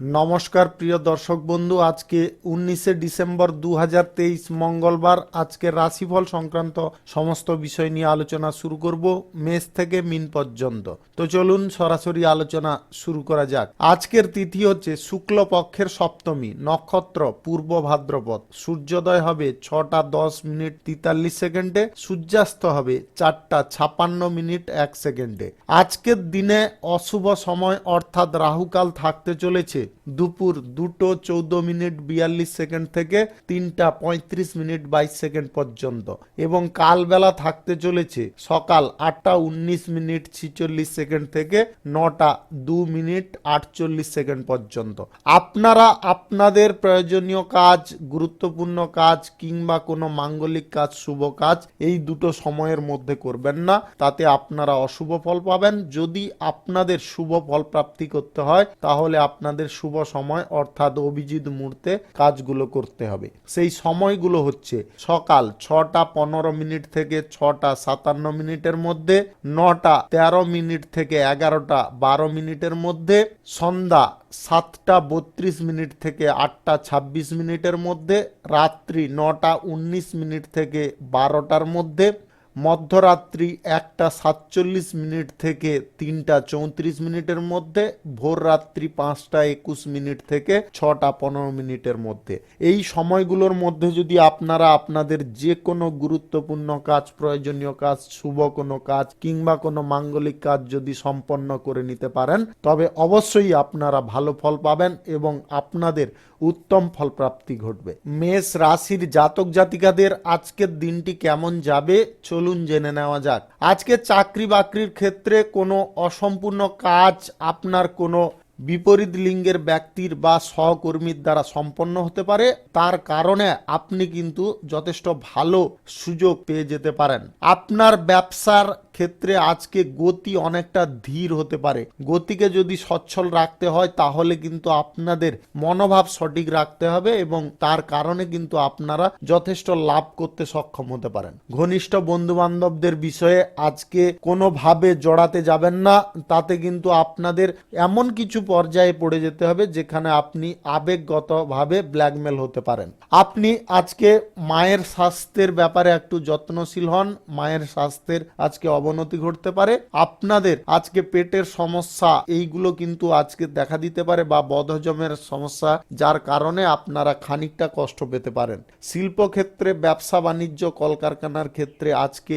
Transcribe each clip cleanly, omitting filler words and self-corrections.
নমস্কার প্রিয় দর্শক বন্ধু, আজকে 19শে ডিসেম্বর 2023 মঙ্গলবার। আজকে রাশিফল সংক্রান্ত সমস্ত বিষয় নিয়ে আলোচনা শুরু করব মেষ থেকে মিন পর্যন্ত। তো চলুন সরাসরি আলোচনা শুরু করা যাক। আজকের তিথি হচ্ছে শুক্লপক্ষের সপ্তমী, নক্ষত্র পূর্ব ভাদ্রপদ, সূর্যোদয় হবে 6টা 10 মিনিট 43 সেকেন্ডে, সূর্যাস্ত হবে 4টা 56 মিনিট 1 সেকেন্ডে। আজকের দিনে অশুভ সময় অর্থাৎ রাহুকাল থাকতে চলেছে দুপুর 2টো 14 মিনিট 42 সেকেন্ড থেকে 3টা 35 মিনিট 22 সেকেন্ড পর্যন্ত, এবং কালবেলা থাকতে চলেছে সকাল 8টা 19 মিনিট 46 সেকেন্ড থেকে 9টা 2 মিনিট 48 সেকেন্ড পর্যন্ত। আপনারা আপনাদের প্রয়োজনীয় কাজ, গুরুত্বপূর্ণ কাজ কিংবা কোনো মাঙ্গলিক কাজ, শুভ কাজ এই দুটো সময়ের মধ্যে করবেন না, তাতে আপনারা অশুভ ফল পাবেন। যদি আপনাদের শুভ ফল প্রাপ্তি করতে হয় তাহলে আপনাদের শুভ সময় অর্থাৎ অভিজিৎ মুহূর্তে কাজগুলো করতে হবে। সেই সময়গুলো হচ্ছে সকাল 6টা 15 মিনিট থেকে 6টা 57 মিনিটের মধ্যে, 9টা 13 মিনিট থেকে 11টা 12 মিনিটের মধ্যে, সন্ধ্যা 7টা 32 মিনিট থেকে 8টা 26 মিনিটের মধ্যে, রাত্রি 9টা 19 মিনিট থেকে 12টার মধ্যে, মধ্যরাত্রি 1টা 47 মিনিট থেকে 3টা 34 মিনিটের মধ্যে, ভোর রাত্রি 5টা 21 মিনিট থেকে 6টা 15 মিনিটের মধ্যে। এই সময়গুলোর মধ্যে যদি আপনারা আপনাদের যে কোনো গুরুত্বপূর্ণ কাজ, প্রয়োজনীয় কাজ, শুভ কোনো কাজ কিংবা কোনো মাঙ্গলিক কাজ যদি সম্পন্ন করে নিতে পারেন তবে অবশ্যই আপনারা ভালো ফল পাবেন এবং আপনাদের উত্তম ফল প্রাপ্তি ঘটবে। মেষ রাশির জাতক জাতিকাদের আজকের দিনটি কেমন যাবে চলুন জেনে নেওয়া যাক। আজকে চাকরি বাকরির ক্ষেত্রে কোনো অসম্পূর্ণ কাজ আপনার কোনো বিপরীত লিঙ্গের ব্যক্তির বা সহকর্মীর দ্বারা সম্পন্ন হতে পারে, তার কারণে আপনি কিন্তু যথেষ্ট ভালো সুযোগ পেয়ে যেতে পারেন। আপনার ব্যবসার ক্ষেত্রে আজকে গতি অনেকটা ধীর হতে পারে। গতিকে যদি সচ্ছল রাখতে হয় তাহলে কিন্তু আপনাদের মনোভাব সঠিক রাখতে হবে এবং তার কারণে কিন্তু আপনারা যথেষ্ট লাভ করতে সক্ষম হতে পারেন। ঘনিষ্ঠ বন্ধু বান্ধবদের বিষয়ে আজকে কোনোভাবে জড়াতে যাবেন না, তাতে কিন্তু আপনাদের এমন কিছু পর্যায়ে পড়ে যেতে হবে যেখানে আপনি আবেগগতভাবে ব্ল্যাকমেল হতে পারেন। আপনি আজকে মায়ের স্বাস্থ্যের ব্যাপারে একটু যত্নশীল হন, মায়ের স্বাস্থ্যের আজকে অবনতি ঘটতে পারে। আপনাদের আজকে পেটের সমস্যা এইগুলো কিন্তু আজকে দেখা দিতে পারে বা বদহজমের সমস্যা, যার কারণে আপনারা খানিকটা কষ্ট পেতে পারেন। শিল্পক্ষেত্রে, ব্যবসা বাণিজ্য, কলকারখানার ক্ষেত্রে আজকে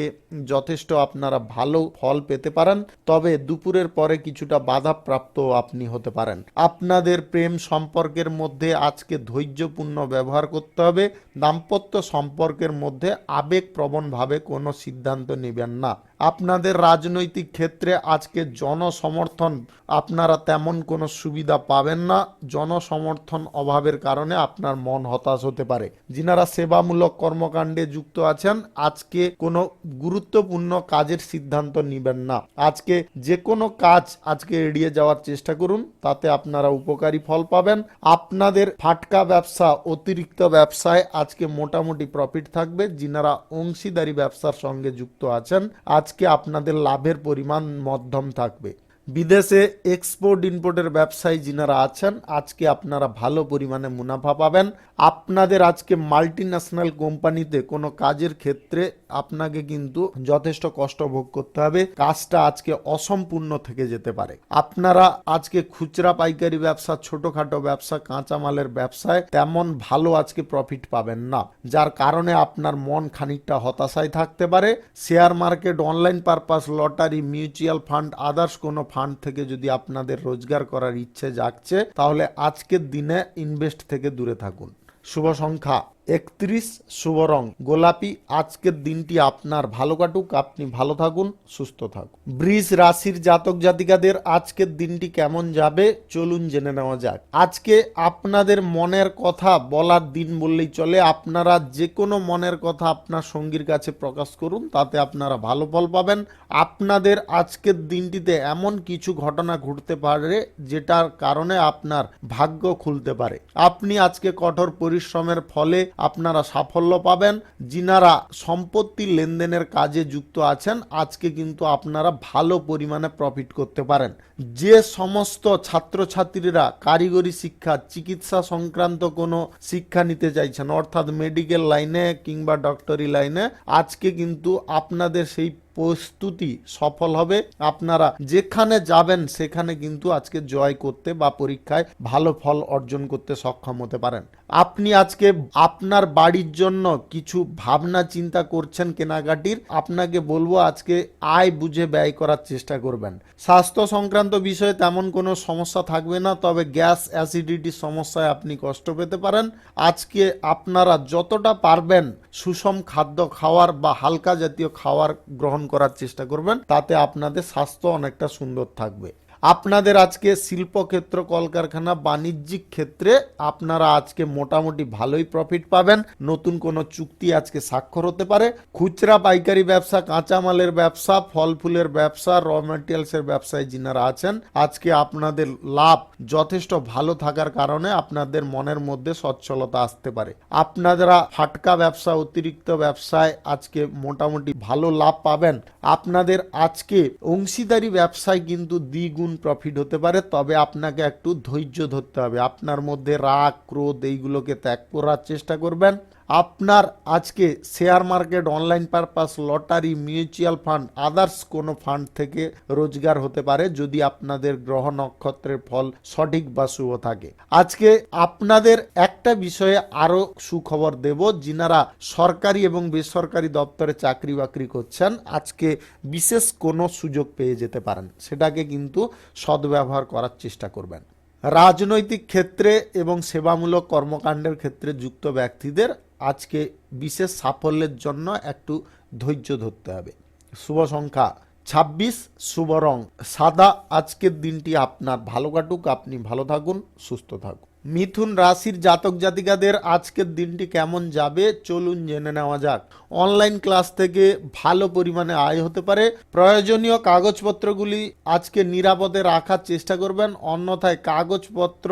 যথেষ্ট আপনারা ভালো ফল পেতে পারেন, তবে দুপুরের পরে কিছুটা বাধাপ্রাপ্ত আপনি হতে পারেন। আপনাদের প্রেম সম্পর্কের মধ্যে আজকে ধৈর্যপূর্ণ ব্যবহার করতে হবে। দাম্পত্য সম্পর্কের মধ্যে আবেগপ্রবণভাবে কোনো সিদ্ধান্ত নেবেন না। আপনাদের রাজনৈতিক ক্ষেত্রে আজকে জনসমর্থন আপনারা তেমন কোনো সুবিধা পাবেন না। জনসমর্থন অভাবের কারণে আপনার মন হতাশ হতে পারে। যিনারা সেবামূলক কর্মকাণ্ডে যুক্ত আছেন আজকে কোনো গুরুত্বপূর্ণ কাজের সিদ্ধান্ত নেবেন না। আজকে যে কোনো কাজ আজকে এড়িয়ে যাওয়ার চেষ্টা করুন, তাতে আপনারা উপকারী ফল পাবেন। আপনাদের ফাটকা ব্যবসা, অতিরিক্ত ব্যবসায় আজকে মোটামুটি প্রফিট থাকবে। যিনারা অংশীদারি ব্যবসার সঙ্গে যুক্ত আছেন আজকে আপনাদের লাভের পরিমাণ মধ্যম থাকবে। বিদেশে এক্সপোর্ট ইম্পোর্টের ব্যবসায়ী যিনারা আছেন আজকে আপনারা ভালো পরিমাণে মুনাফা পাবেন। আপনাদের আজকে মাল্টি ন্যাশনাল কোম্পানিতে কোনো কাজের ক্ষেত্রে আপনাকে কিন্তু যথেষ্ট কষ্ট ভোগ করতে হবে, কাজটা আজকে অসম্পূর্ণ থেকে যেতে পারে। আপনারা আজকে খুচরা পাইকারি ব্যবসা, ছোটখাটো ব্যবসা, কাঁচামালের ব্যবসায় তেমন ভালো আজকে প্রফিট পাবেন না, যার কারণে আপনার মন খানিকটা হতাশায় থাকতে পারে। Share market, online purpose, lottery, mutual fund, others কোনো ফান্ড থেকে যদি আপনাদের রোজগার করার ইচ্ছে জাগছে তাহলে আজকের দিনে ইনভেস্ট থেকে দূরে থাকুন। শুভ সংখ্যা 31, শুভ রং গোলাপি। আজকের দিনটি আপনার ভালো কাটুক, আপনি ভালো থাকুন, সুস্থ থাকুন। বৃষ রাশির জাতক জাতিকাদের আজকের দিনটি কেমন যাবে চলুন জেনে নেওয়া যাক। আজকে আপনাদের মনের কথা বলার দিন বললেই চলে। আপনারা যে কোনো মনের কথা আপনার সঙ্গীর কাছে প্রকাশ করুন, তাতে আপনারা ভালো ফল পাবেন। আপনাদের আজকের দিনটিতে এমন কিছু ঘটনা ঘটতে পারে যেটার কারণে আপনার ভাগ্য খুলতে পারে। আপনি আজকে কঠোর পরিশ্রমের ফলে আপনারা সাফল্য পাবেন। যিনারা সম্পত্তি লেনদেনের কাজে যুক্ত আছেন আজকে কিন্তু আপনারা ভালো পরিমাণে প্রফিট করতে পারেন। যে সমস্ত ছাত্রছাত্রীরা কারিগরি শিক্ষা, চিকিৎসা সংক্রান্ত কোনো শিক্ষা নিতে চাইছেন, অর্থাৎ মেডিকেল লাইনে কিংবা ডক্টরি লাইনে, আজকে কিন্তু আপনাদের সেই প্রস্তুতি সফল হবে। আপনারা যেখানে যাবেন সেখানে কিন্তু আজকে জয় করতে বা পরীক্ষায় ভালো ফল অর্জন করতে সক্ষম হতে পারেন। আপনি আজকে আপনার বাড়ির জন্য কিছু ভাবনা চিন্তা করছেন কেনাকাটির, আপনাকে বলবো আজকে আয় বুঝে ব্যয় করার চেষ্টা করবেন। স্বাস্থ্য সংক্রান্ত বিষয়ে তেমন কোনো সমস্যা থাকবে না, তবে গ্যাস অ্যাসিডিটির সমস্যায় আপনি কষ্ট পেতে পারেন। আজকে আপনারা যতটা পারবেন সুষম খাদ্য খাওয়ার বা হালকা জাতীয় খাবার গ্রহণ করার চেষ্টা করবেন, তাতে আপনাদের স্বাস্থ্য অনেকটা সুন্দর থাকবে। আপনাদের আজকে শিল্পক্ষেত্র, কলকারখানা, বাণিজ্যিক ক্ষেত্রে আপনারা আজকে মোটামুটি ভালোই প্রফিট পাবেন। নতুন কোনো চুক্তি আজকে স্বাক্ষর হতে পারে। খুচরা পাইকারি ব্যবসা, কাঁচামালের ব্যবসা, ফল ফুলের ব্যবসা, র মেটেরিয়ালসের ব্যবসায় যিনারা আছেন আজকে আপনাদের লাভ যথেষ্ট ভালো থাকার কারণে আপনাদের মনের মধ্যে সচ্ছলতা আসতে পারে। আপনারা ফাটকা ব্যবসা, অতিরিক্ত ব্যবসায় আজকে মোটামুটি ভালো লাভ পাবেন। আপনাদের আজকে অংশীদারি ব্যবসায় কিন্তু দ্বিগুণ প্রফিট হতে পারে, তবে আপনাকে একটু ধৈর্য ধরতে হবে। আপনার মধ্যে রাগ, ক্রোধ এইগুলোকে ত্যাগ করার চেষ্টা করবেন। আপনার আজকে share market, online purpose, lottery, mutual fund, others কোনো ফান্ড থেকে রোজগার হতে পারে যদি আপনাদের গ্রহ নক্ষত্রের ফল সঠিক বা শুভ থাকে। আজকে আপনাদের একটা বিষয়ে আরো সুখবর দেব, যিনারা সরকারি এবং বেসরকারি দপ্তরে চাকরি বাকরি করছেন আজকে বিশেষ কোনো সুযোগ পেয়ে যেতে পারেন, সেটাকে কিন্তু সদ্ব্যবহার করার চেষ্টা করবেন। রাজনৈতিক ক্ষেত্রে এবং সেবামূলক কর্মকাণ্ডের ক্ষেত্রে যুক্ত ব্যক্তিদের আজকে বিশেষ সাফল্যের জন্য একটু ধৈর্য ধরতে হবে। শুভ সংখ্যা 26, শুভ রং সাদা। আজকের দিনটি আপনার ভালো কাটুক, আপনি ভালো থাকুন, সুস্থ থাকুন। মিথুন রাশির জাতক জাতিকাদের আজকের দিনটি কেমন যাবে চলুন জেনে নেওয়া যাক। অনলাইন ক্লাস থেকে ভালো পরিমাণে আয় হতে পারে। প্রয়োজনীয় কাগজপত্রগুলি আজকে নিরাপদে রাখার চেষ্টা করবেন, অন্যথায় কাগজপত্র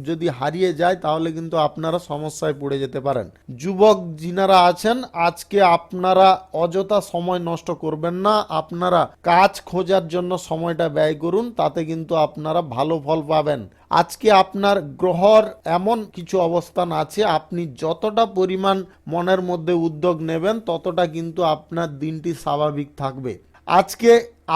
যদি হারিয়ে যায় তাহলে কিন্তু আপনারা সমস্যায় পড়ে যেতে পারেন। যুবক যিনারা আছেন আজকে আপনারা অযথা সময় নষ্ট করবেন না, আপনারা কাজ খোঁজার জন্য সময়টা ব্যয় করুন, তাতে কিন্তু আপনারা ভালো ফল পাবেন। আজকে আপনার গ্রহর এমন কিছু অবস্থান আছে, আপনি যতটা পরিমাণ মনের মধ্যে উদ্যোগ নেবেন ততটা কিন্তু আপনার দিনটি স্বাভাবিক থাকবে। আজকে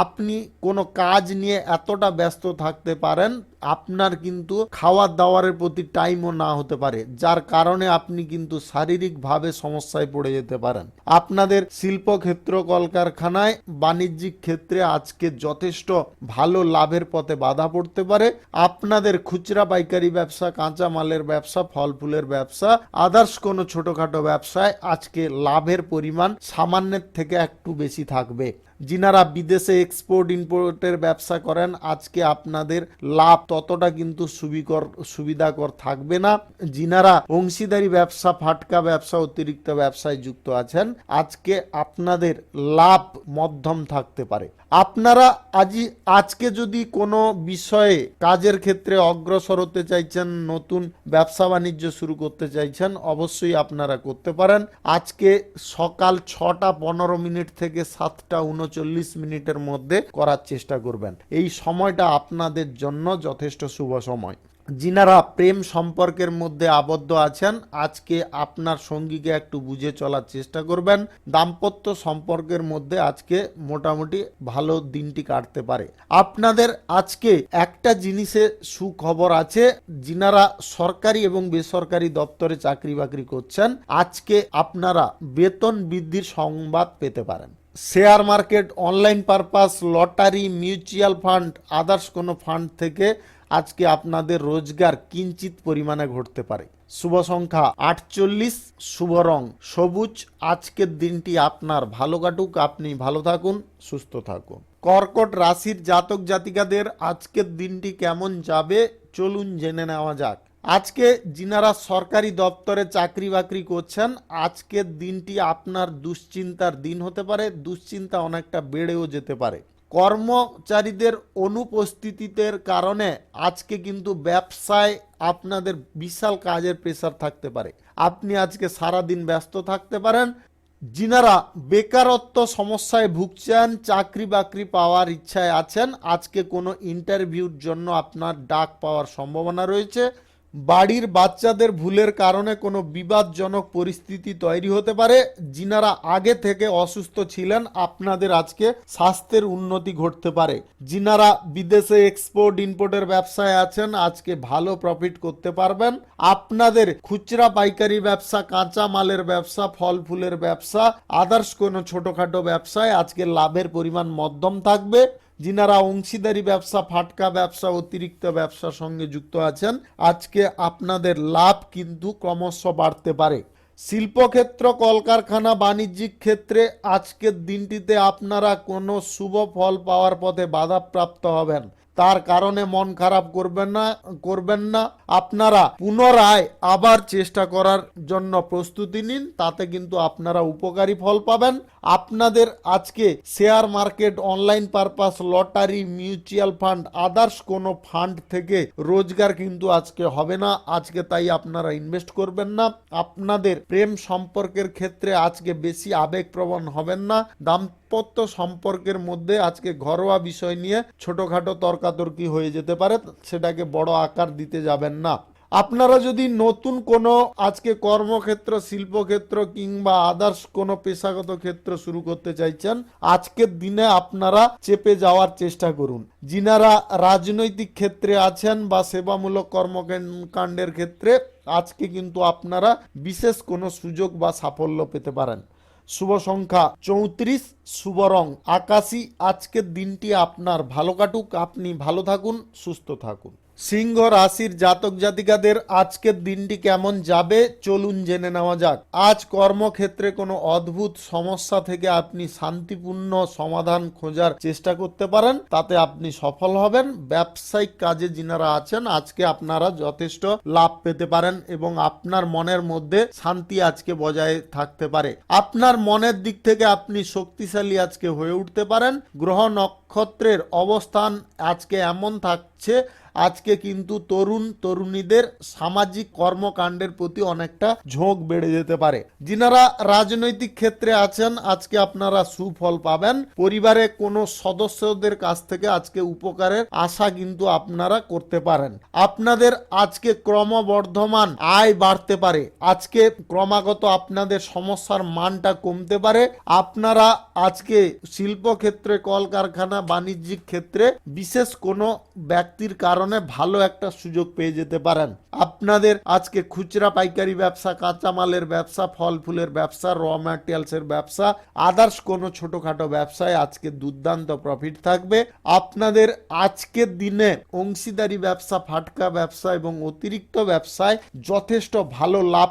আপনি কোনো কাজ নিয়ে এতটা ব্যস্ত থাকতে পারেন আপনার কিন্তু খাওয়ার দাওয়ারের প্রতি টাইমও না হতে পারে, যার কারণে আপনি কিন্তু শারীরিকভাবে সমস্যায় পড়ে যেতে পারেন। আপনাদের শিল্পক্ষেত্র, কলকারখানায়, বাণিজ্যিক ক্ষেত্রে আজকে যথেষ্ট ভালো লাভের পথে বাধা পড়তে পারে। আপনাদের খুচরা পাইকারি ব্যবসা, কাঁচা মালের ব্যবসা, ফল ফুলের ব্যবসা, আদার্স কোনো ছোটখাটো ব্যবসায় আজকে লাভের পরিমাণ সামান্যের থেকে একটু বেশি থাকবে। যিনারা বিদেশে এক্সপোর্ট ইম্পোর্টের ব্যবসা করেন আজকে আপনাদের লাভ ততটা কিন্তু সুবিধাকর থাকবে না। যিনারা অংশীদারি ব্যবসা, ফাটকা ব্যবসা, অতিরিক্ত ব্যবসায় যুক্ত আছেন আজকে আপনাদের লাভ মধ্যম থাকতে পারে। আপনারা আজকে যদি কোনো বিষয়ে কাজের ক্ষেত্রে অগ্রসর হতে চাইছেন, নতুন ব্যবসা বাণিজ্য শুরু করতে চাইছেন, অবশ্যই আপনারা করতে পারেন। আজকে সকাল 6:15 থেকে 7:39 মধ্যে করার চেষ্টা করবেন। এই সময়টা আপনাদের জন্য যথেষ্ট শুভ সময়। যিনারা প্রেম সম্পর্কের মধ্যে আবদ্ধ আছেন আজকে আপনার সঙ্গীকে একটু বুঝে চলার চেষ্টা করবেন। দাম্পত্য সম্পর্কের মধ্যে আজকে মোটামুটি ভালো দিনটি কাটতে পারে। আপনাদের আজকে একটা জিনিসে সুখবর আছে, যিনারা সরকারি এবং বেসরকারি দপ্তরে চাকরি বাকরি করছেন আজকে আপনারা বেতন বৃদ্ধির সংবাদ পেতে পারেন। Share market, online purpose, lottery, mutual fund, others কোনো ফান্ড থেকে আজকে আপনাদের রোজগার কিঞ্চিত পরিমাণে ঘটতে পারে। শুভ সংখ্যা 48, শুভ রং সবুজ। আজকের দিনটি আপনার ভালো কাটুক, আপনি ভালো থাকুন, সুস্থ থাকুন। কর্কট রাশির জাতক জাতিকাদের আজকের দিনটি কেমন যাবে চলুন জেনে নেওয়া যাক। আজকে যিনারা সরকারি দপ্তরে চাকরি বাকরি করছেন আজকের দিনটি আপনার দুশ্চিন্তার দিন হতে পারে, দুশ্চিন্তা অনেকটা বেড়েও যেতে পারে। কর্মচারীদের অনুপস্থিতির কারণে আজকে কিন্তু ব্যবসায় আপনাদের বিশাল কাজের প্রেসার থাকতে পারে। আপনি আজকে সারাদিন ব্যস্ত থাকতে পারেন। যিনারা বেকারত্ব সমস্যায় ভুগছেন, চাকরি বাকরি পাওয়ার ইচ্ছায় আছেন, আজকে কোনো ইন্টারভিউর জন্য আপনার ডাক পাওয়ার সম্ভাবনা রয়েছে। বাড়ির বাচ্চাদের ভুলের কারণে কোনো বিবাদজনক পরিস্থিতি তৈরি হতে পারে। যিনারা আগে থেকে অসুস্থ ছিলেন, আপনাদের আজকে স্বাস্থ্যের উন্নতি ঘটতে পারে। যিনারা বিদেশে এক্সপোর্ট ইম্পোর্টের ব্যবসায় আছেন, আজকে ভালো প্রফিট করতে পারবেন। আপনাদের খুচরা পাইকারি ব্যবসা, কাঁচা মালের ব্যবসা, ফল ফুলের ব্যবসা, আদার্স কোনো ছোটখাটো ব্যবসায় আজকে লাভের পরিমাণ মধ্যম থাকবে। যিনারা অংশীদারি ব্যবসা, ফাটকা ব্যবসা, অতিরিক্ত ব্যবসার সঙ্গে যুক্ত আছেন, আজকে আপনাদের লাভ কিন্তু ক্রমশ বাড়তে পারে। শিল্পক্ষেত্র, কলকারখানা, বাণিজ্যিক ক্ষেত্রে আজকের দিনটিতে আপনারা কোনো শুভ ফল পাওয়ার পথে বাধাপ্রাপ্ত হবেন। তার কারণে মন খারাপ করবেন না। আপনারা পুনরায় আবার চেষ্টা করার জন্য প্রস্তুতি নিন, তাতে কিন্তু আপনারা উপকারী ফল পাবেন। আপনাদের আজকে share market, online purpose, lottery, mutual fund, others কোনো ফান্ড থেকে রোজগার কিন্তু আজকে হবে না। আজকে তাই আপনারা ইনভেস্ট করবেন না। আপনাদের প্রেম সম্পর্কের ক্ষেত্রে আজকে বেশি আবেগপ্রবণ হবেন না। দাম্পত্য সম্পর্কের মধ্যে আজকে ঘরোয়া বিষয় নিয়ে ছোটখাটো তর্কাতর্কি হয়ে যেতে পারে, সেটাকে বড় আকার দিতে যাবেন না। আপনারা যদি নতুন কোনো আজকে কর্মক্ষেত্র, শিল্পক্ষেত্র কিংবা আদার্স কোনো পেশাগত ক্ষেত্র শুরু করতে চাইছেন, আজকের দিনে আপনারা চেপে যাওয়ার চেষ্টা করুন। যিনারা রাজনৈতিক ক্ষেত্রে আছেন বা সেবামূলক কর্মকাণ্ডের ক্ষেত্রে আজকে কিন্তু আপনারা বিশেষ কোনো সুযোগ বা সাফল্য পেতে পারেন। শুভ সংখ্যা 34, শুভ রং আকাশী। আজকের দিনটি আপনার ভালো কাটুক, আপনি ভালো থাকুন, সুস্থ থাকুন। সিংহ রাশির জাতক জাতিকাদের আজকের দিনটি কেমন যাবে চলুন জেনে নেওয়া যাক। আজ কর্মক্ষেত্রে কোনো অদ্ভুত সমস্যা থেকে আপনি শান্তিপূর্ণ সমাধান খোঁজার চেষ্টা করতে পারেন, তাতে আপনি সফল হবেন। ব্যবসায়িক কাজে যিনারা আছেন, আজকে আপনারা যথেষ্ট লাভ পেতে পারেন এবং আপনার মনের মধ্যে শান্তি আজকে বজায় থাকতে পারে। আপনার মনের দিক থেকে আপনি শক্তিশালী আজকে হয়ে উঠতে পারেন। গ্রহ নক্ষত্রের অবস্থান আজকে এমন থাকছে, আজকে কিন্তু তরুণ তরুণীদের সামাজিক কর্মকাণ্ডের প্রতি অনেকটা ঝোঁক বেড়ে যেতে পারে। যিনারা রাজনৈতিক ক্ষেত্রে আছেন, আজকে আপনারা সুফল পাবেন। পরিবারে কোনো সদস্যদের কাছ থেকে আজকে উপকারের আশা কিন্তু আপনারা করতে পারেন। আপনাদের আজকে ক্রমবর্ধমান আয় বাড়তে পারে। আজকে ক্রমাগত আপনাদের সমস্যার মানটা কমতে পারে। আপনারা আজকে শিল্পক্ষেত্রে, কলকারখানা, বাণিজ্যিক ক্ষেত্রে বিশেষ কোনো ব্যক্তির কারণে ভালো একটা সুযোগ পেয়ে যেতে পারেন। আপনাদের আজকে খুচরা পাইকারি ব্যবসা, কাঁচামালের ব্যবসা, ফল ফুলের ব্যবসা, র ম্যাটেরিয়ালসের ব্যবসা, আদার্স কোনো ছোটখাটো ব্যবসায় আজকে দুর্দান্ত প্রফিট থাকবে। আপনাদের আজকের দিনে অংশীদারি ব্যবসা, ফাটকা ব্যবসা এবং অতিরিক্ত ব্যবসায় যথেষ্ট ভালো লাভ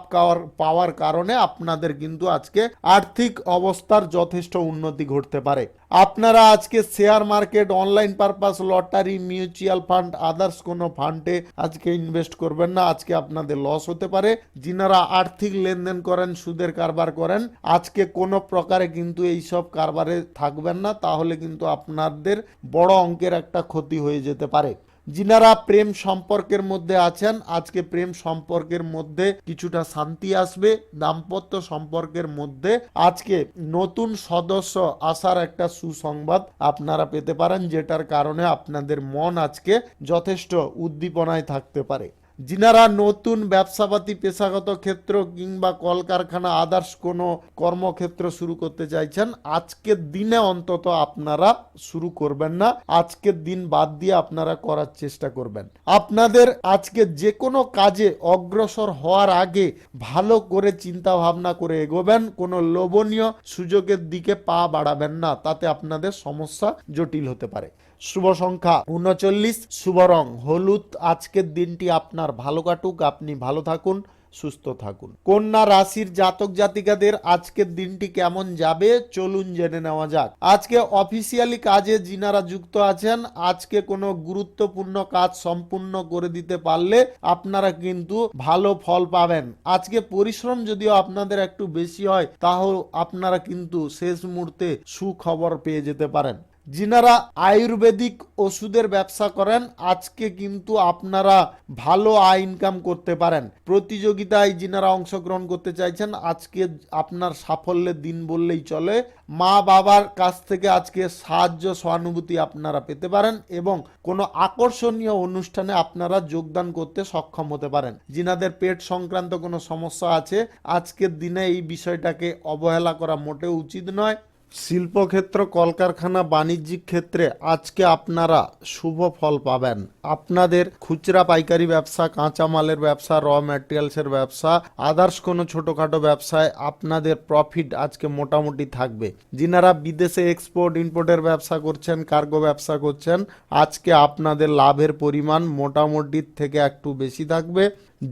পাওয়ার কারণে আপনাদের কিন্তু আজকে আর্থিক অবস্থার যথেষ্ট উন্নতি ঘটতে পারে। আপনারা আজকে share market, online purpose, lottery, mutual fund, others কোনো ফান্ডে আজকে ইনভেস্ট করবেন না, আজকে আপনাদের লস হতে পারে। যিনারা আর্থিক লেনদেন করেন, সুদের কারবার করেন, আজকে কোনো প্রকারে কিন্তু এইসব কারবারে থাকবেন না, তাহলে কিন্তু আপনাদের বড় অঙ্কের একটা ক্ষতি হয়ে যেতে পারে। যিনারা প্রেম সম্পর্কের মধ্যে আছেন, আজকে প্রেম সম্পর্কের মধ্যে কিছুটা শান্তি আসবে। দাম্পত্য সম্পর্কের মধ্যে আজকে নতুন সদস্য আসার একটা সুসংবাদ আপনারা পেতে পারেন, যেটার কারণে আপনাদের মন আজকে যথেষ্ট উদ্দীপনায় থাকতে পারে। যিনারা নতুন ব্যবসাপাতি, পেশাগত ক্ষেত্র কিংবা কলকারখানা, আদার্স কোনো কর্মক্ষেত্র শুরু করতে চাইছেন, আজকের দিনে অন্তত আপনারা শুরু করবেন না। আজকের দিন বাদ দিয়ে আপনারা করার চেষ্টা করবেন। আপনাদের আজকে যে কোনো কাজে অগ্রসর হওয়ার আগে ভালো করে চিন্তা ভাবনা করে এগোবেন। কোনো লোভনীয় সুযোগের দিকে পা বাড়াবেন না, তাতে আপনাদের সমস্যা জটিল হতে পারে। শুভ সংখ্যা 39, শুভ রং হলুদ। আজকের দিনটি আপনার ভালো কাটুক, আপনি ভালো থাকুন, সুস্থ থাকুন। কন্যা রাশির জাতক জাতিকাদের আজকের দিনটি কেমন যাবে চলুন জেনে নেওয়া যাক। আজকে অফিসিয়ালি কাজে যিনারা যুক্ত আছেন, আজকে কোনো গুরুত্বপূর্ণ কাজ সম্পূর্ণ করে দিতে পারলে আপনারা কিন্তু ভালো ফল পাবেন। আজকে পরিশ্রম যদিও আপনাদের একটু বেশি হয়, তাহলে আপনারা কিন্তু শেষ মুহূর্তে সুখবর পেয়ে যেতে পারেন। যিনারা আয়ুর্বেদিক ওষুধের ব্যবসা করেন আজকে কিন্তু আপনারা ভালো আয় ইনকাম করতে পারেন। প্রতিযোগিতায় যিনারা অংশগ্রহণ করতে চাইছেন আজকে আপনার সাফল্যের দিন বললেই চলে। মা বাবার কাছ থেকে আজকে সাহায্য সহানুভূতি আপনারা পেতে পারেন এবং কোনো আকর্ষণীয় অনুষ্ঠানে আপনারা যোগদান করতে সক্ষম হতে পারেন। যিনাদের পেট সংক্রান্ত কোনো সমস্যা আছে আজকের দিনে এই বিষয়টাকে অবহেলা করা মোটেও উচিত নয়। শিল্পক্ষেত্র, কলকারখানা, বাণিজ্যিক ক্ষেত্রে আজকে আপনারা শুভ ফল পাবেন। আপনাদের খুচরা পাইকারি ব্যবসা, কাঁচামালের ব্যবসা, র ম্যাটেরিয়ালসের ব্যবসা, আদার্স কোনো ছোটোখাটো ব্যবসায় আপনাদের প্রফিট আজকে মোটামুটি থাকবে। যিনারা বিদেশে এক্সপোর্ট ইম্পোর্টের ব্যবসা করছেন, কার্গো ব্যবসা করছেন, আজকে আপনাদের লাভের পরিমাণ মোটামুটির থেকে একটু বেশি থাকবে।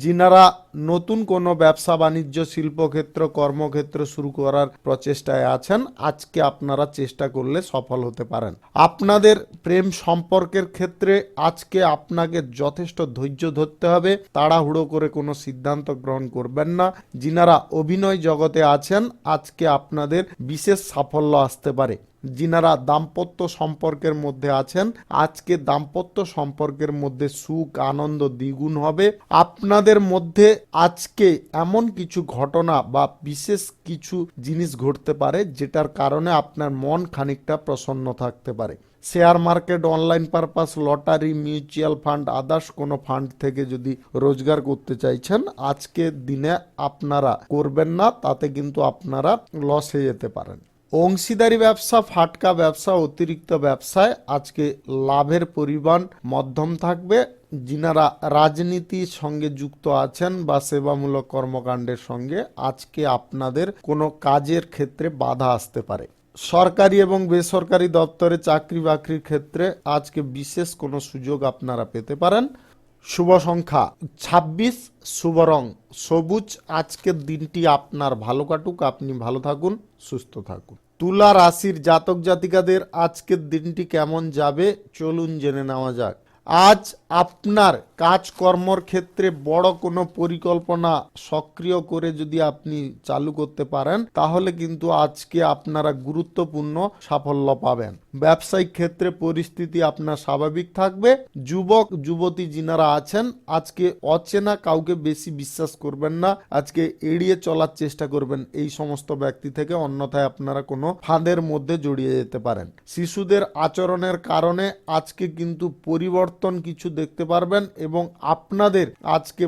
যিনারা নতুন কোনো ব্যবসা বাণিজ্য, শিল্পক্ষেত্র, কর্মক্ষেত্র শুরু করার প্রচেষ্টায় আছেন আজকে আপনারা চেষ্টা করলে সফল হতে পারেন। আপনাদের প্রেম সম্পর্কের ক্ষেত্রে আজকে আপনাকে যথেষ্ট ধৈর্য ধরতে হবে, তাড়াহুড়ো করে কোনো সিদ্ধান্ত গ্রহণ করবেন না। যিনারা অভিনয় জগতে আছেন আজকে আপনাদের বিশেষ সাফল্য আসতে পারে। যিনারা দাম্পত্য সম্পর্কের মধ্যে আছেন আজকে দাম্পত্য সম্পর্কের মধ্যে সুখ আনন্দ দ্বিগুণ হবে। আপনাদের মধ্যে আজকে এমন কিছু ঘটনা বা বিশেষ কিছু জিনিস ঘটতে পারে যেটার কারণে আপনার মন খানিকটা প্রসন্ন থাকতে পারে। Share market, online purpose, lottery, mutual fund, others কোনো ফান্ড থেকে যদি রোজগার করতে চাইছেন আজকের দিনে আপনারা করবেন না, তাতে কিন্তু আপনারা লস হয়ে যেতে পারেন। অংশীদারি ব্যবসা, ফাটকা ব্যবসা, অতিরিক্ত ব্যবসায় আজকে লাভের পরিমাণ মধ্যম থাকবে। যিনারা রাজনীতির সঙ্গে যুক্ত আছেন বা সেবামূলক কর্মকাণ্ডের সঙ্গে আজকে আপনাদের কোনো কাজের ক্ষেত্রে বাধা আসতে পারে। সরকারি এবং বেসরকারি দপ্তরে চাকরি বাকরির ক্ষেত্রে আজকে বিশেষ কোনো সুযোগ আপনারা পেতে পারেন। শুভ সংখ্যা 26, শুভ রং সবুজ। আজকের দিনটি আপনার ভালো কাটুক, আপনি ভালো থাকুন, সুস্থ থাকুন। তুলা রাশির জাতক জাতিকাদের আজকের দিনটি কেমন যাবে চলুন জেনে নেওয়া যাক। আজ আপনার কাজকর্মর ক্ষেত্রে বড় কোনো পরিকল্পনা সক্রিয় করে যদি আপনি চালু করতে পারেন তাহলে কিন্তু আজকে আপনারা গুরুত্বপূর্ণ সাফল্য পাবেন। ব্যবসায়িক ক্ষেত্রে পরিস্থিতি আপনার স্বাভাবিক থাকবে। যুবক যুবতী যিনারা আছেন আজকে অচেনা কাউকে বেশি বিশ্বাস করবেন না, আজকে এড়িয়ে চলার চেষ্টা করবেন এই সমস্ত ব্যক্তি থেকে, অন্যথায় আপনারা কোনো ফাঁদের মধ্যে জড়িয়ে যেতে পারেন। শিশুদের আচরণের কারণে আজকে কিন্তু পরিবর্তন কিছু দেখতে পারবেন এবং আপনাদের আজকে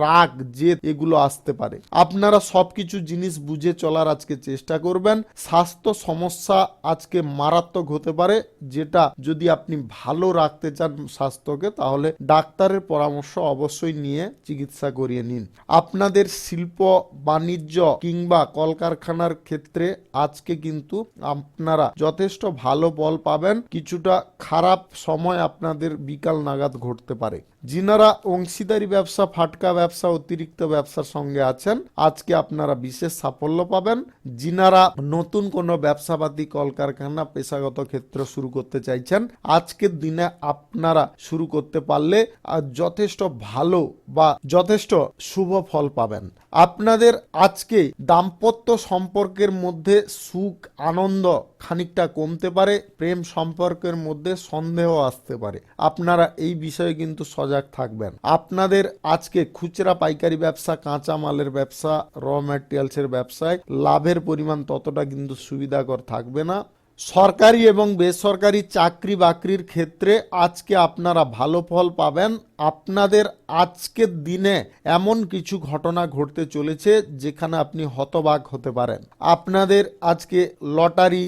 রাগ জেদ এগুলো আসতে পারে। আপনারা সবকিছু জিনিস বুঝে চলার আজকে চেষ্টা করবেন। স্বাস্থ্য সমস্যা আজকে মারাত্মক হতে পারে, যেটা যদি আপনি ভালো রাখতে চান স্বাস্থ্যকে তাহলে ডাক্তারের পরামর্শ অবশ্যই নিয়ে চিকিৎসা করিয়ে নিন। আপনাদের শিল্প বাণিজ্য কিংবা কলকারখানার ক্ষেত্রে আজকে কিন্তু আপনারা যথেষ্ট ভালো ফল পাবেন। কিছুটা খারাপ সময় আপনাদের বিকাল নাগাদ ঘটতে পারে। যিনারা অংশীদারি ব্যবসা, ফাটকা ব্যবসা, অতিরিক্ত ব্যবসার সঙ্গে আছেন আজকে আপনারা বিশেষ সাফল্য পাবেন। যিনারা নতুন কোনো ব্যবসাপাতি, কলকারখানা, পেশাগত ক্ষেত্র শুরু করতে চাইছেন আজকের দিনে আপনারা শুরু করতে পারলে যথেষ্ট ভালো বা যথেষ্ট শুভ ফল পাবেন। আপনাদের আজকে দাম্পত্য সম্পর্কের মধ্যে সুখ আনন্দ খানিকটা কমতে পারে, প্রেম সম্পর্কের মধ্যে সন্দেহ আসতে পারে। আপনারা এই বিষয়ে কিন্তু সজাগ থাকবেন। আপনাদের আজকে খুচরা পাইকারি ব্যবসা, কাঁচা মালের ব্যবসা, র ম্যাটেরিয়ালসের ব্যবসায় লাভের পরিমাণ ততটা কিন্তু সুবিধাকর থাকবে না। সরকারি এবং বেসরকারি চাকরি বাকরির ক্ষেত্রে আজকে আপনারা ভালো ফল পাবেন। আপনাদের আজকের দিনে এমন কিছু ঘটনা ঘটতে চলেছে যেখানে আপনি হতবাক হতে পারেন। আপনাদের আজকে লটারি,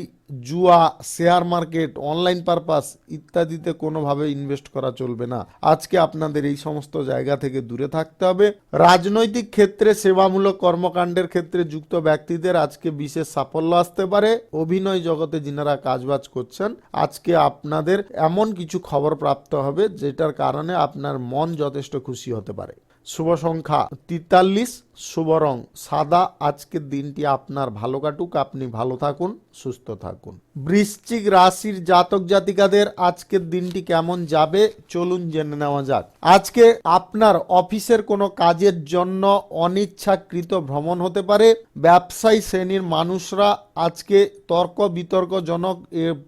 জুয়া, শেয়ার মার্কেট, অনলাইন পারপাস ইত্যাদিতে কোনোভাবে ইনভেস্ট করা চলবে না। আজকে আপনাদের এই সমস্ত জায়গা থেকে দূরে থাকতে হবে। রাজনৈতিক ক্ষেত্রে, সেবামূলক কর্মকাণ্ডের ক্ষেত্রে যুক্ত ব্যক্তিদের আজকে বিশেষ সাফল্য আসতে পারে। অভিনয় জগতে যিনারা কাজবাজ করছেন আজকে আপনাদের এমন কিছু খবর প্রাপ্ত হবে যেটার কারণে আপনার মন যথেষ্ট খুশি হতে পারে। শুভ সংখ্যা 43, শুভ রং সাদা। আজকের দিনটি আপনার ভালো কাটুক, আপনি ভালো থাকুন, সুস্থ থাকুন। বৃশ্চিক রাশির জাতক জাতিকাদের আজকের দিনটি কেমন যাবে চলুন জেনে নেওয়া যাক। আজকে আপনার অফিসের কোনো কাজের জন্য অনিচ্ছাকৃত ভ্রমণ হতে পারে। ব্যবসায়ী শ্রেণীর মানুষরা আজকে তর্ক বিতর্কজনক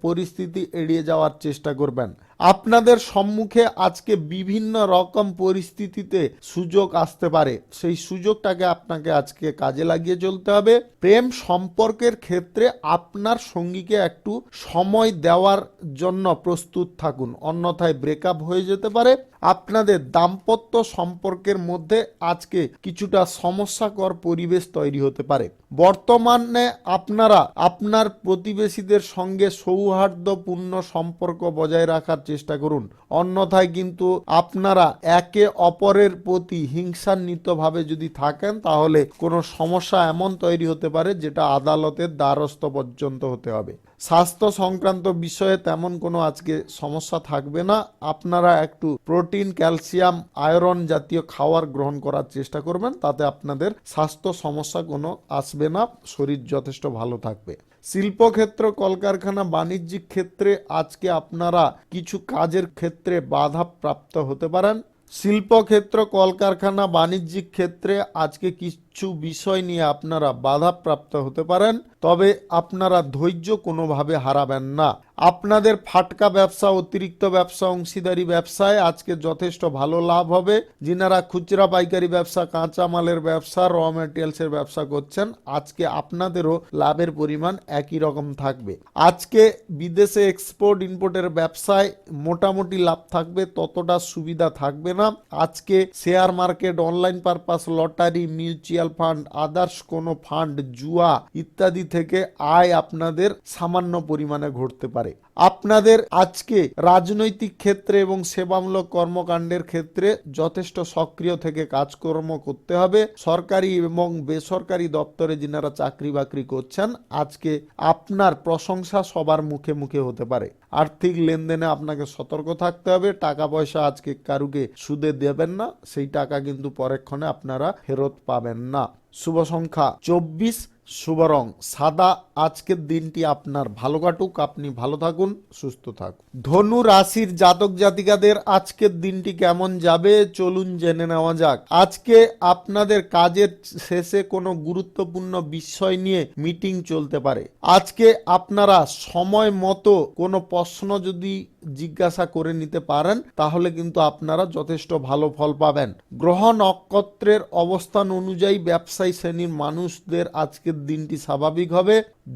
পরিস্থিতি এড়িয়ে যাওয়ার চেষ্টা করবেন। আপনাদের সম্মুখে আজকে বিভিন্ন রকম পরিস্থিতিতে সুযোগ আসতে পারে, সেই সুযোগটাকে আপনাকে আজকে কাজে লাগিয়ে চলতে হবে। প্রেম সম্পর্কের ক্ষেত্রে আপনার সঙ্গীকে একটু সময় দেওয়ার জন্য প্রস্তুত থাকুন, অন্যথায় ব্রেকআপ হয়ে যেতে পারে। আপনাদের দাম্পত্য সম্পর্কের মধ্যে আজকে কিছুটা সমস্যাকর পরিবেশ তৈরি হতে পারে। বর্তমানে আপনারা আপনার প্রতিবেশীদের সঙ্গে সৌহার্দ্যপূর্ণ সম্পর্ক বজায় রাখার চেষ্টা করুন, অন্যথায় কিন্তু আপনারা একে অপরের প্রতি হিংসান্বিতভাবে যদি থাকেন তাহলে কোনো সমস্যা এমন তৈরি হতে পারে যেটা আদালতের দ্বারস্থ পর্যন্ত হতে হবে। স্বাস্থ্য সংক্রান্ত বিষয়ে তেমন কোনো আজকে সমস্যা থাকবে না। আপনারা একটু প্রোটিন, ক্যালসিয়াম, আয়রন জাতীয় খাবার গ্রহণ করার চেষ্টা করবেন, তাতে আপনাদের স্বাস্থ্য সমস্যা কোনো আসবে না, শরীর যথেষ্ট ভালো থাকবে। শিল্পক্ষেত্র, কলকারখানা, বাণিজ্যিক ক্ষেত্রে আজকে আপনারা কিছু কাজের ক্ষেত্রে বাধা প্রাপ্ত হতে পারেন। শিল্পক্ষেত্র, কলকারখানা, বাণিজ্যিক ক্ষেত্রে আজকে কিছু বিষয় নিয়ে আপনারা বাধাপ্রাপ্ত হতে পারেন, তবে আপনারা ধৈর্য কোনোভাবে হারাবেন না। আপনাদের ফাটকা ব্যবসা, অতিরিক্ত ব্যবসা, অংশীদারি ব্যবসায় আজকে যথেষ্ট ভালো লাভ হবে। যিনারা খুচরা পাইকারি ব্যবসা, কাঁচামালের ব্যবসা, র মেটেরিয়ালসের ব্যবসা করছেন, আজকে আপনাদেরও লাভের পরিমাণ একই রকম থাকবে। আজকে বিদেশে এক্সপোর্ট ইম্পোর্টের ব্যবসায় মোটামুটি লাভ থাকবে, ততটা সুবিধা থাকবে না। আজকে share market, online purpose, lottery, mutual fund, others কোনো ফান্ড, জুয়া ইত্যাদি থেকে আয় আপনাদের সামান্য পরিমাণে ঘটতে পারে। আপনাদের আজকে রাজনৈতিক ক্ষেত্রে এবং সেবামূলক কর্মকাণ্ডের ক্ষেত্রে যথেষ্ট সক্রিয় থেকে কাজকর্ম করতে হবে। সরকারি এবং বেসরকারি দপ্তরে যিনারা চাকরি বাকরি করছেন, আজকে আপনার প্রশংসা সবার মুখে মুখে হতে পারে। আর্থিক লেনদেনে আপনাকে সতর্ক থাকতে হবে। টাকা পয়সা আজকে কারুকে সুদে দেবেন না, সেই টাকা কিন্তু পরেক্ষণে আপনারা ফেরত পাবেন না। শুভ সংখ্যা 24, শুভ রং সাদা। আজকের দিনটি আপনার ভালো কাটুক, আপনি ভালো থাকুন, সুস্থ থাকুন। ধনু রাশির জাতক জাতিকাদের আজকের দিনটি কেমন যাবে চলুন জেনে নেওয়া যাক। আজকে আপনাদের কাজের শেষে কোনো গুরুত্বপূর্ণ বিষয় নিয়ে মিটিং চলতে পারে। আজকে আপনারা সময় মতো কোনো প্রশ্ন যদি জিজ্ঞাসা করে নিতে পারেন তাহলে কিন্তু আপনারা যথেষ্ট ভালো ফল পাবেন। গ্রহ নক্ষত্রের অবস্থান অনুযায়ী ব্যবসায়ী শ্রেণীর মানুষদের আজকের দিনটি স্বাভাবিক হবে।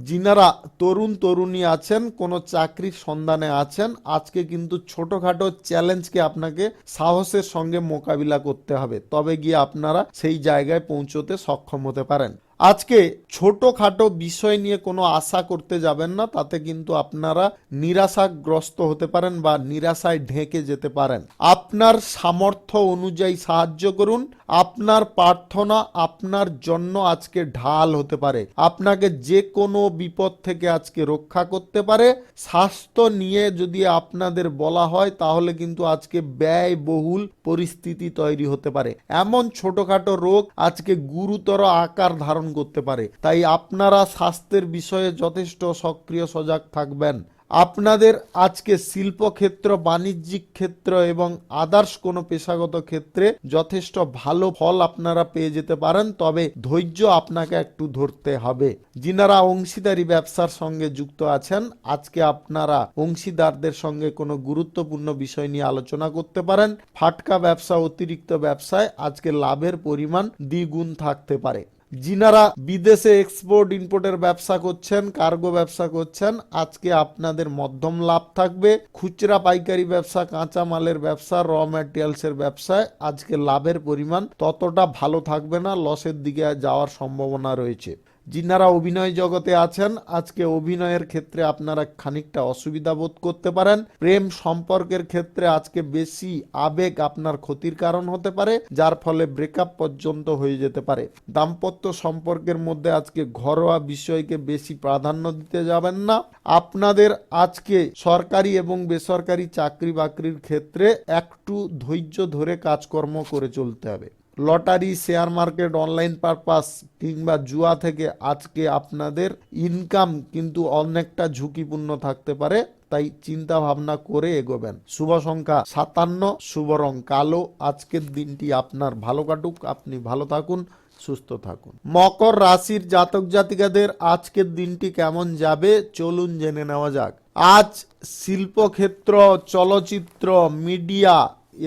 যিনারা তরুণ তরুণী আছেন, কোনো চাকরির সন্ধানে আছেন, আজকে কিন্তু ছোটখাটো চ্যালেঞ্জকে আপনাকে সাহসের সঙ্গে মোকাবিলা করতে হবে, তবে গিয়ে আপনারা সেই জায়গায় পৌঁছতে সক্ষম হতে পারেন। আজকে ছোটখাটো বিষয় নিয়ে কোনো আশা করতে যাবেন না, তাতে কিন্তু আপনারা নিরাশাগ্রস্ত হতে পারেন বা নিরাশায় ঢেকে যেতে পারেন। আপনার সামর্থ্য অনুযায়ী সাহায্য করুন। আপনার প্রার্থনা আপনার জন্য আজকে ঢাল হতে পারে, আপনাকে যে কোনো বিপদ থেকে আজকে রক্ষা করতে পারে। স্বাস্থ্য নিয়ে যদি আপনাদের বলা হয় তাহলে কিন্তু আজকে ব্যয়বহুল পরিস্থিতি তৈরি হতে পারে। এমন ছোটখাটো রোগ আজকে গুরুতর আকার ধারণ করতে পারে, তাই আপনারা স্বাস্থ্যের বিষয়ে যথেষ্ট সক্রিয় সজাগ থাকবেন। আপনাদের আজকে শিল্পক্ষেত্র, বাণিজ্যিক ক্ষেত্র এবং আদার্স কোনো পেশাগত ক্ষেত্রে যথেষ্ট ভালো ফল আপনারা পেয়ে যেতে পারেন, তবে ধৈর্য আপনাকে একটু ধরতে হবে। যিনারা অংশীদারি ব্যবসার সঙ্গে যুক্ত আছেন, আজকে আপনারা অংশীদারদের সঙ্গে কোনো গুরুত্বপূর্ণ বিষয় নিয়ে আলোচনা করতে পারেন। ফাটকা ব্যবসা, অতিরিক্ত ব্যবসায় আজকে লাভের পরিমাণ দ্বিগুণ থাকতে পারে। যিনারা বিদেশে এক্সপোর্ট ইম্পোর্টের ব্যবসা করছেন, কার্গো ব্যবসা করছেন, আজকে আপনাদের মধ্যম লাভ থাকবে। খুচরা পাইকারি ব্যবসা, কাঁচা মালের ব্যবসা, র ম্যাটেরিয়ালসের ব্যবসায় আজকে লাভের পরিমাণ ততটা ভালো থাকবে না, লসের দিকে যাওয়ার সম্ভাবনা রয়েছে। যিনারা অভিনয় জগতে আছেন, আজকে অভিনয়ের ক্ষেত্রে আপনারা খানিকটা অসুবিধা বোধ করতে পারেন। প্রেম সম্পর্কের ক্ষেত্রে আজকে বেশি আবেগ আপনার ক্ষতির কারণ হতে পারে, যার ফলে ব্রেকআপ পর্যন্ত হয়ে যেতে পারে। দাম্পত্য সম্পর্কের মধ্যে আজকে ঘরোয়া বিষয়কে বেশি প্রাধান্য দিতে যাবেন না। আপনাদের আজকে সরকারি এবং বেসরকারি চাকরি বাকরির ক্ষেত্রে একটু ধৈর্য ধরে কাজকর্ম করে চলতে হবে। Lottery, share market, online purpose কিংবা জুয়া থেকে আজকে আপনাদের ইনকাম কিন্তু অনেকটা ঝুঁকিপূর্ণ থাকতে পারে, তাই চিন্তা ভাবনা করে এগোবেন। শুভ সংখ্যা 57, শুভ রং কালো। আজকের দিনটি আপনার ভালো কাটুক, আপনি ভালো থাকুন, সুস্থ থাকুন। মকর রাশির জাতক জাতিকাদের আজকের দিনটি কেমন যাবে চলুন জেনে নেওয়া যাক। আজ শিল্পক্ষেত্র, চলচ্চিত্র, মিডিয়া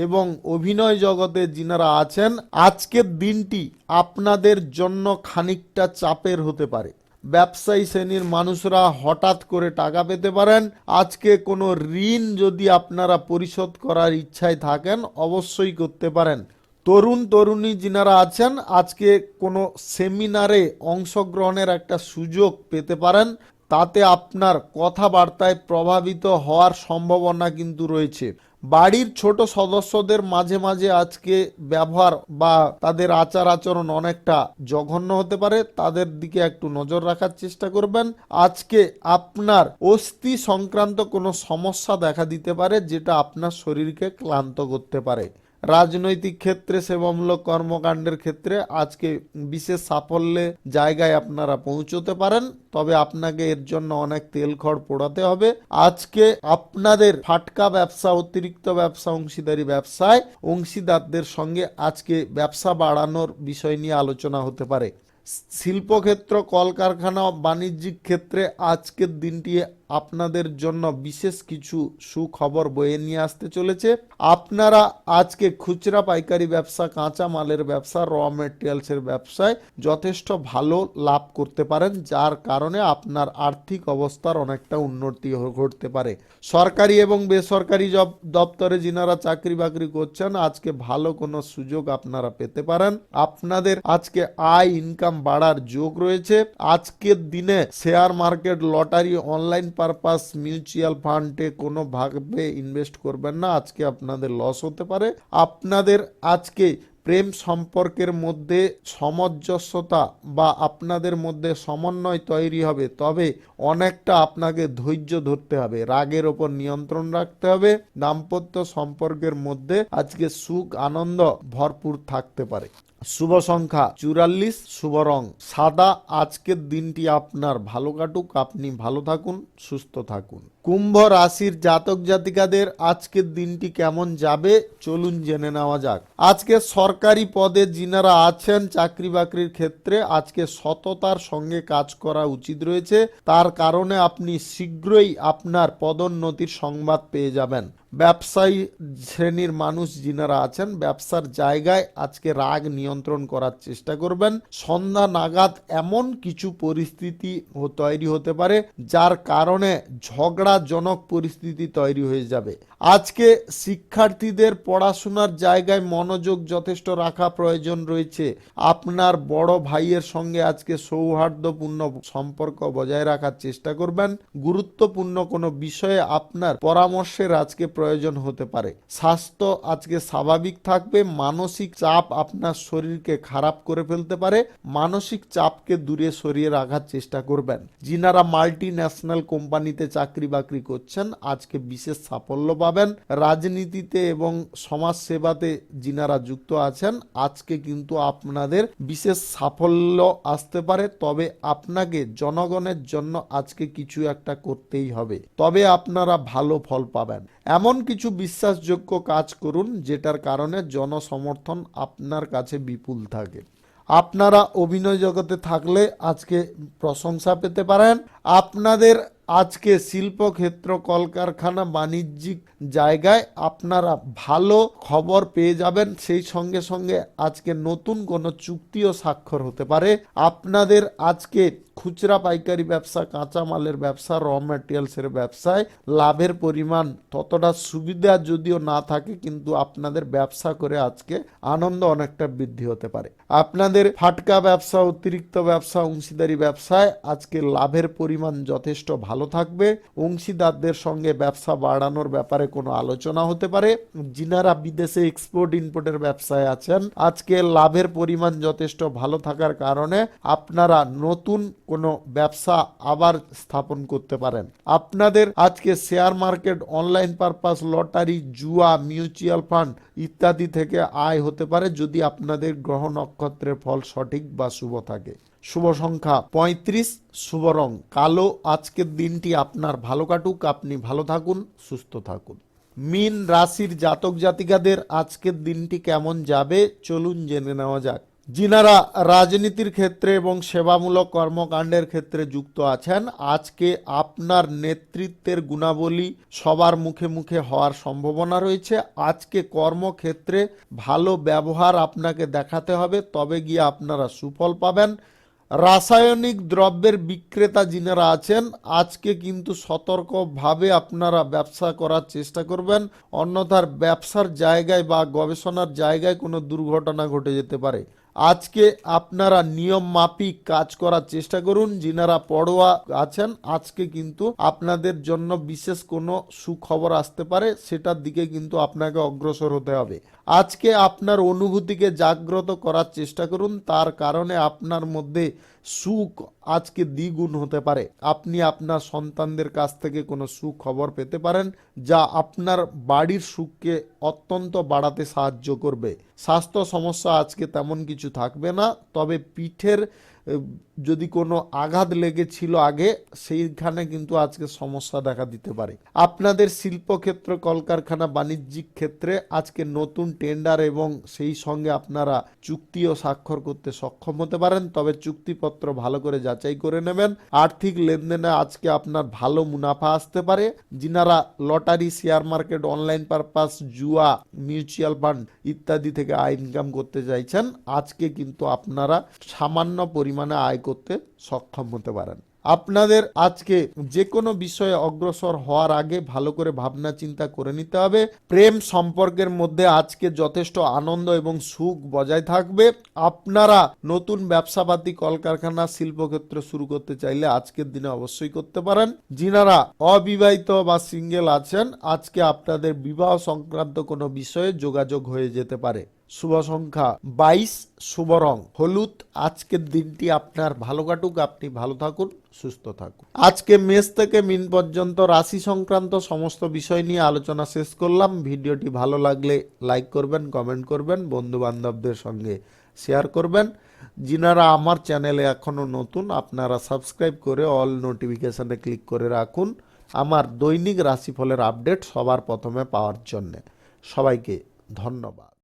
এবং অভিনয় জগতে যিনারা আছেন, আজকের দিনটি আপনাদের জন্য খানিকটা চাপের হতে পারে। ব্যবসায়ী শ্রেণীর মানুষরা হঠাৎ করে টাকা পেতে পারেন। আজকে কোনো ঋণ যদি আপনারা পরিশোধ করার ইচ্ছায় থাকেন অবশ্যই করতে পারেন। তরুণ তরুণী যিনারা আছেন, আজকে কোনো সেমিনারে অংশগ্রহণের একটা সুযোগ পেতে পারেন। তাতে আপনার কথাবার্তায় প্রভাবিত হওয়ার সম্ভাবনা কিন্তু রয়েছে। বাড়ির ছোট সদস্যদের মাঝে মাঝে আজকে ব্যবহার বা তাদের আচার আচরণ অনেকটা জঘন্য হতে পারে, তাদের দিকে একটু নজর রাখার চেষ্টা করবেন। আজকে আপনার অস্থি সংক্রান্ত কোনো সমস্যা দেখা দিতে পারে, যেটা আপনার শরীরকে ক্লান্ত করতে পারে। রাজনৈতিক ক্ষেত্রে, সেবামূলক কর্মকাণ্ডের ক্ষেত্রে আজকে বিশেষ সাফল্যের জায়গায় আপনারা পৌঁছতে পারেন, তবে আপনাকে এর জন্য অনেক তেল খড় পোড়াতে হবে। আজকে আপনাদের ফাটকা ব্যবসা, অতিরিক্ত ব্যবসা, অংশীদারি ব্যবসায় অংশীদারদের সঙ্গে আজকে ব্যবসা বাড়ানোর বিষয় নিয়ে আলোচনা হতে পারে। শিল্পক্ষেত্র, কলকারখানা, বাণিজ্যিক ক্ষেত্রে আজকের দিনটি আপনাদের জন্য বিশেষ কিছু সুখবর বয়ে নিয়ে আসতে চলেছে। আপনারা আজকে খুচরা পাইকারি ব্যবসা, কাঁচা মালের ব্যবসা, র মেটেরিয়ালসের ব্যবসায় যথেষ্ট ভালো লাভ করতে পারেন, যার কারণে আপনার আর্থিক অবস্থার অনেকটা উন্নতি ঘটতে পারে। সরকারি এবং বেসরকারি দপ্তরে যিনারা চাকরি বাকরি করছেন, আজকে ভালো কোনো সুযোগ আপনারা পেতে পারেন। আপনাদের আজকে আয় ইনকাম বাড়ার যোগ রয়েছে। আজকের দিনে share market, lottery, online purpose, mutual ফান্ডে কোনো ভাবে ইনভেস্ট করবেন না, আজকে আপনাদের লস হতে পারে। আপনাদের আজকে প্রেম সম্পর্কের মধ্যে সামঞ্জস্যতা বা আপনাদের মধ্যে সমন্বয় তৈরি হবে, তবে অনেকটা আপনাকে ধৈর্য ধরতে হবে, রাগের ওপর নিয়ন্ত্রণ রাখতে হবে। দাম্পত্য সম্পর্কের মধ্যে আজকে সুখ আনন্দ ভরপুর থাকতে পারে। শুভ সংখ্যা 44, শুভ রং সাদা। আজকের দিনটি আপনার ভালো কাটুক, আপনি ভালো থাকুন, সুস্থ থাকুন। কুম্ভ রাশির জাতক জাতিকাদের আজকের দিনটি কেমন যাবে চলুন জেনে নেওয়া যাক। আজকে সরকারি পদে যিনারা আছেন, চাকরি বাকরির ক্ষেত্রে আজকে সততার সঙ্গে কাজ করা উচিত রয়েছে, তার কারণে আপনি শীঘ্রই আপনার পদোন্নতির সংবাদ পেয়ে যাবেন। ব্যবসায়ী শ্রেণীর মানুষ যিনারা আছেন, ব্যবসার জায়গায় আজকে রাগ নিয়ন্ত্রণ করার চেষ্টা করবেন। সন্ধ্যা নাগাদ এমন কিছু পরিস্থিতি তৈরি হতে পারে, যার কারণে ঝগড়াজনক পরিস্থিতি তৈরি হয়ে যাবে। আজকে শিক্ষার্থীদের পড়াশোনার জায়গায় মনোযোগ যথেষ্ট রাখা প্রয়োজন রয়েছে। আপনার বড় ভাইয়ের সঙ্গে আজকে সৌহার্দ্যপূর্ণ সম্পর্ক বজায় রাখার চেষ্টা করবেন। গুরুত্বপূর্ণ কোনো বিষয়ে আপনার পরামর্শের আজকে প্রয়োজন হতে পারে। স্বাস্থ্য আজকে স্বাভাবিক থাকবে। মানসিক চাপ আপনার শরীরকে খারাপ করে ফেলতে পারে, মানসিক চাপকে দূরে সরিয়ে রাখার চেষ্টা করবেন। যিনারা মাল্টি ন্যাশনাল কোম্পানিতে চাকরি বাকরি করছেন, আজকে বিশেষ সাফল্য পাবেন। রাজনীতিতে এবং সমাজ সেবাতে যিনারা যুক্ত আছেন, আজকে কিন্তু আপনাদের বিশেষ সাফল্য আসতে পারে, তবে আপনাকে জনগণের জন্য আজকে কিছু একটা করতেই হবে, তবে আপনারা ভালো ফল পাবেন। এমন কিছু বিশ্বাসযোগ্য কাজ করুন যেটার কারণে জনসমর্থন আপনার কাছে বিপুল থাকে। আপনারা অভিনয় জগতে থাকলে আজকে প্রশংসা পেতে পারেন। আপনাদের আজকে শিল্পক্ষেত্র, কলকারখানা, বাণিজ্যিক জায়গায় আপনারা ভালো খবর পেয়ে যাবেন। সেই সঙ্গে সঙ্গে আজকে নতুন কোনো চুক্তিও স্বাক্ষর হতে পারে। আপনাদের আজকে খুচরা পাইকারি ব্যবসা, কাঁচামালের ব্যবসা, র ম্যাটেরিয়ালসের ব্যবসায় লাভের পরিমাণ ততটা সুবিধা যদিও না থাকে, কিন্তু আপনাদের ব্যবসা করে আজকে আনন্দ অনেকটা বৃদ্ধি হতে পারে। আপনাদের ফাটকা ব্যবসা, অতিরিক্ত ব্যবসা, অংশীদারি ব্যবসায় আজকে লাভের পরিমাণ যথেষ্ট ভালো থাকবে। অংশীদারদের সঙ্গে ব্যবসা বাড়ানোর ব্যাপারে কোনো আলোচনা হতে পারে। যিনারা বিদেশে এক্সপোর্ট ইম্পোর্টের ব্যবসায় আছেন, আজকে লাভের পরিমাণ যথেষ্ট ভালো থাকার কারণে আপনারা নতুন কোনো ব্যবসা আবার স্থাপন করতে পারেন। আপনাদের আজকে share market, online purpose, lottery, জুয়া, মিউচুয়াল ফান্ড ইত্যাদি থেকে আয় হতে পারে, যদি আপনাদের গ্রহ নক্ষত্রের ফল সঠিক বা শুভ থাকে। শুভ সংখ্যা 35, শুভ রং কালো। আজকের দিনটি আপনার ভালো কাটুক, আপনি ভালো থাকুন, সুস্থ থাকুন। মীন রাশির জাতক জাতিকাদের আজকের দিনটি কেমন যাবে চলুন জেনে নেওয়া যাক। যিনারা রাজনীতির ক্ষেত্রে এবং সেবামূলক কর্মকাণ্ডের ক্ষেত্রে যুক্ত আছেন, আজকে আপনার নেতৃত্বের গুণাবলী সবার মুখে মুখে হওয়ার সম্ভাবনা রয়েছে। আজকে কর্মক্ষেত্রে ভালো ব্যবহার আপনাকে দেখাতে হবে, তবে গিয়ে আপনারা সুফল পাবেন। রাসায়নিক দ্রব্যের বিক্রেতা যিনারা আছেন, আজকে কিন্তু সতর্কভাবে আপনারা ব্যবসা করার চেষ্টা করবেন, অন্যথার ব্যবসার জায়গায় বা গবেষণার জায়গায় কোনো দুর্ঘটনা ঘটে যেতে পারে। আজকে আপনারা নিয়ম মাফিক কাজ করার চেষ্টা করুন। যিনারা পড়ুয়া আছেন, আজকে কিন্তু আপনাদের জন্য বিশেষ কোনো সুখবর আসতে পারে, সেটার দিকে কিন্তু আপনাকে অগ্রসর হতে হবে। আজকে আপনার অনুভূতিকে জাগ্রত করার চেষ্টা করুন, তার কারণে আপনার মধ্যে সুখ আজকে দ্বিগুণ হতে পারে। আপনি আপনার সন্তানদের কাছ থেকে কোনো সুখবর পেতে পারেন, যা আপনার বাড়ির সুখকে অত্যন্ত বাড়াতে সাহায্য করবে। স্বাস্থ্য সমস্যা আজকে তেমন কিছু থাকবে না, তবে পিঠের যদি কোনো আঘাত লেগেছিল আগে, সেইখানে কিন্তু আজকে সমস্যা দেখা দিতে পারে। আপনাদের শিল্পক্ষেত্র, কলকারখানা, বাণিজ্যিক ক্ষেত্রে আজকে নতুন টেন্ডার এবং সেই সঙ্গে আপনারা চুক্তিও স্বাক্ষর করতে সক্ষম হতে পারেন, তবে চুক্তিপত্র ভালো করে যাচাই করে নেবেন। আর্থিক লেনদেনে আজকে আপনার ভালো মুনাফা আসতে পারে। যিনারা lottery, share market, online purpose, জুয়া, মিউচুয়াল ফান্ড ইত্যাদি থেকে আয় ইনকাম করতে চাইছেন, আজকে কিন্তু আপনারা সামান্য পরিমাণে আয় করতে সক্ষম হতে পারেন। আপনাদের আজকে যে কোনো বিষয়ে অগ্রসর হওয়ার আগে ভালো করে ভাবনা চিন্তা করে নিতে হবে। প্রেম সম্পর্কের মধ্যে আজকে যথেষ্ট আনন্দ এবং সুখ বজায় থাকবে। আপনারা নতুন ব্যবসাপাতি, কলকারখানা, শিল্পক্ষেত্র শুরু করতে চাইলে আজকের দিনে অবশ্যই করতে পারেন। যিনারা অবিবাহিত বা সিঙ্গেল আছেন, আজকে আপনাদের বিবাহ সংক্রান্ত কোনো বিষয়ে যোগাযোগ হয়ে যেতে পারে। শুভ সংখ্যা 22, শুভ রং হলুদ। আজকের দিনটি আপনার ভালো কাটুক, আপনি ভালো থাকুন, সুস্থ থাকুন। আজকে মেষ থেকে মিন পর্যন্ত রাশি সংক্রান্ত সমস্ত বিষয় নিয়ে আলোচনা শেষ করলাম। ভিডিওটি ভালো লাগলে লাইক করবেন, কমেন্ট করবেন, বন্ধু বান্ধবদের সঙ্গে শেয়ার করবেন। যিনারা আমার চ্যানেলে এখনো নতুন, আপনারা সাবস্ক্রাইব করে অল নোটিফিকেশনে ক্লিক করে রাখুন আমার দৈনিক রাশিফলের আপডেট সবার প্রথমে পাওয়ার জন্য। সবাইকে ধন্যবাদ।